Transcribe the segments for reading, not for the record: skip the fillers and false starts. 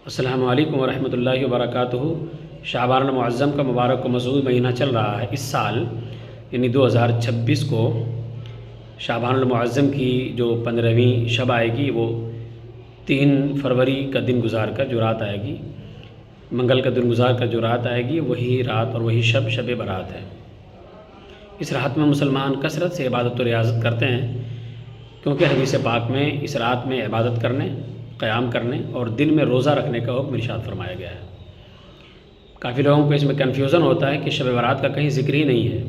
السلام علیکم ورحمۃ اللہ وبرکاتہ۔ شعبان المعظم کا مبارک و مسعود مہینہ چل رہا ہے۔ اس سال یعنی 2026 کو شعبان المعظم کی جو 15ویں شب آئے گی وہ 3 فروری کا دن گزار کر جو رات آئے گی، منگل کا دن گزار کر جو رات آئے گی، وہی رات اور وہی شب برات ہے۔ اس رات میں مسلمان کثرت سے عبادت و ریاضت کرتے ہیں، کیونکہ حدیث پاک میں اس رات میں عبادت کرنے، قیام کرنے اور دن میں روزہ رکھنے کا حکم ارشاد فرمایا گیا ہے۔ کافی لوگوں کو اس میں کنفیوژن ہوتا ہے کہ شب برات کا کہیں ذکر ہی نہیں ہے،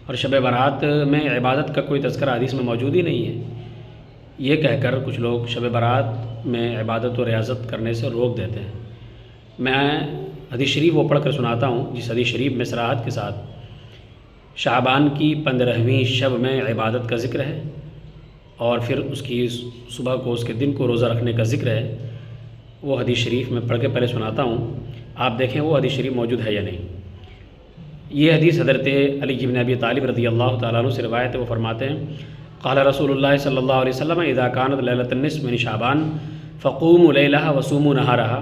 اور شب برات میں عبادت کا کوئی تذکرہ حدیث میں موجود ہی نہیں ہے۔ یہ کہہ کر کچھ لوگ شب برات میں عبادت و ریاضت کرنے سے روک دیتے ہیں۔ میں حدیث شریف وہ پڑھ کر سناتا ہوں، جس حدیث شریف میں صراحت کے ساتھ شعبان کی 15ویں شب میں عبادت کا ذکر ہے، اور پھر اس کی صبح کو، اس کے دن کو روزہ رکھنے کا ذکر ہے۔ وہ حدیث شریف میں پڑھ کے پہلے سناتا ہوں، آپ دیکھیں وہ حدیث شریف موجود ہے یا نہیں۔ یہ حدیث حضرت علی بن ابی طالب رضی اللہ تعالیٰ عنہ سے روایت ہے۔ وہ فرماتے ہیں، قال رسول اللہ صلی اللہ علیہ وسلم اذا كانت ليلة النصف من شعبان فقوموا ليلها وصوموا نهارها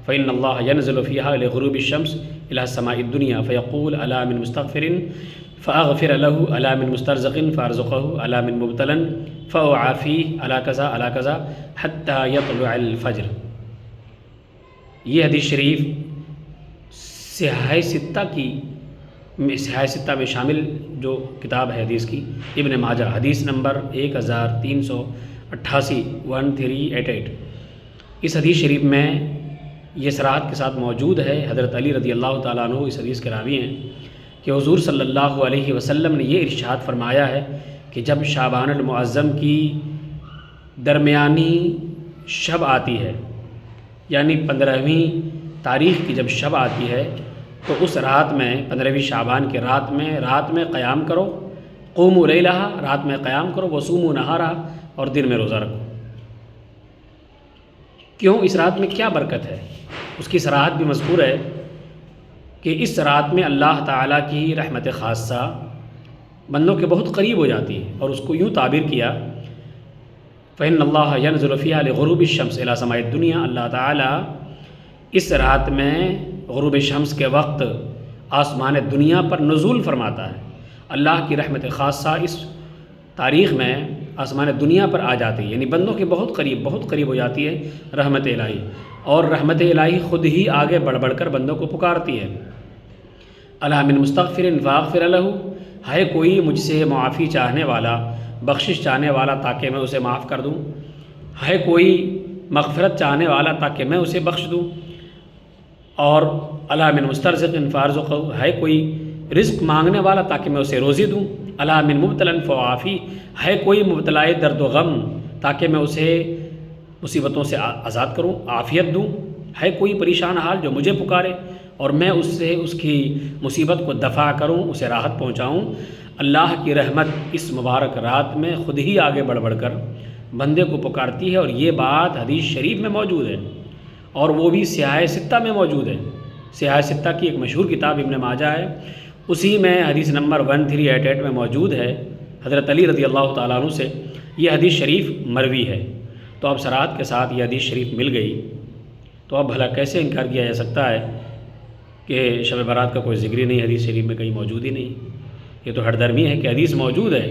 فإن الله ينزل فيها لغروب الشمس إلى السماء الدنيا فيقول ألا من مستغفر فأغفر له، ألا من مسترزق فأرزقه، ألا من مبتلا فأعافيه، ألا كذا ألا كذا حتى يطلع الفجر۔ یہ حدیث شریف صحاح ستہ میں شامل جو کتاب ہے حدیث کی، ابن ماجہ، حدیث نمبر 1388 1388۔ اس حدیث شریف میں یہ صراحت کے ساتھ موجود ہے، حضرت علی رضی اللہ تعالیٰ عنہ اس حدیث کے راوی ہیں، کہ حضور صلی اللہ علیہ وسلم نے یہ ارشاد فرمایا ہے کہ جب شعبان المعظم کی درمیانی شب آتی ہے، یعنی 15ویں تاریخ کی جب شب آتی ہے، تو اس رات میں 15ویں شعبان کے رات میں قیام کرو، قوموا لیلہا، رات میں قیام کرو، وصوموا نہارہا، اور دن میں روزہ رکھو۔ کیوں؟ اس رات میں کیا برکت ہے؟ اس کی صراحت بھی مذکور ہے کہ اس رات میں اللہ تعالیٰ کی رحمت خاصہ بندوں کے بہت قریب ہو جاتی ہے، اور اس کو یوں تعبیر کیا، فإن اللہ ينزل فيها لغروب الشمس إلى سماء الدنيا، اللہ تعالیٰ اس رات میں غروب شمس کے وقت آسمان دنیا پر نزول فرماتا ہے۔ اللہ کی رحمت خاصہ اس تاریخ میں آسمان دنیا پر آ جاتی ہے، یعنی بندوں کے بہت قریب ہو جاتی ہے رحمت الہی، اور رحمت الہی خود ہی آگے بڑھ کر بندوں کو پکارتی ہے۔ الا من مستغفر فاغفر له، ہے کوئی مجھ سے معافی چاہنے والا، بخشش چاہنے والا تاکہ میں اسے معاف کر دوں، ہے کوئی مغفرت چاہنے والا تاکہ میں اسے بخش دوں، اور الا من مسترزق فارزقہ، ہے کوئی رزق مانگنے والا تاکہ میں اسے روزی دوں، الا من مبتلا فعافی، ہے کوئی مبتلائے درد و غم تاکہ میں اسے مصیبتوں سے آزاد کروں، عافیت دوں، ہے کوئی پریشان حال جو مجھے پکارے اور میں اس سے اس کی مصیبت کو دفع کروں، اسے راحت پہنچاؤں۔ اللہ کی رحمت اس مبارک رات میں خود ہی آگے بڑھ کر بندے کو پکارتی ہے، اور یہ بات حدیث شریف میں موجود ہے، اور وہ بھی صحاح ستہ میں موجود ہے۔ صحاح ستہ کی ایک مشہور کتاب ابن ماجہ ہے، اسی میں حدیث نمبر 1388 میں موجود ہے، حضرت علی رضی اللہ تعالیٰ عنہ سے یہ حدیث شریف مروی ہے۔ تو اب صراحت کے ساتھ یہ حدیث شریف مل گئی، تو اب بھلا کیسے انکار کیا جا سکتا ہے کہ شب برات کا کوئی ذکر ہی نہیں، حدیث شریف میں کہیں موجود ہی نہیں؟ یہ تو ہٹ درمی ہے کہ حدیث موجود ہے،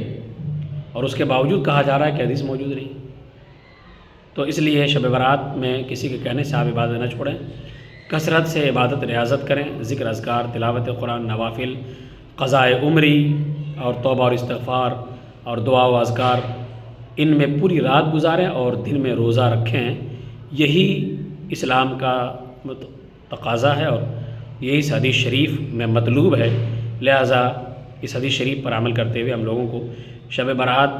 اور اس کے باوجود کہا جا رہا ہے کہ حدیث موجود نہیں۔ تو اس لیے شب برات میں کسی کے کہنے سے آپ عبادت نہ چھوڑیں، کثرت سے عبادت ریاضت کریں، ذکر اذکار، تلاوت قرآن، نوافل، قضاء عمری اور توبہ اور استغفار اور دعا و اذکار، ان میں پوری رات گزاریں اور دن میں روزہ رکھیں۔ یہی اسلام کا تقاضا ہے، اور یہی اس حدیث شریف میں مطلوب ہے۔ لہٰذا اس حدیث شریف پر عمل کرتے ہوئے ہم لوگوں کو شب برات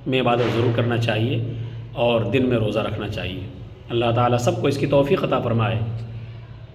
میں عبادت ضرور کرنا چاہیے، اور دن میں روزہ رکھنا چاہیے۔ اللہ تعالیٰ سب کو اس کی توفیق عطا فرمائے۔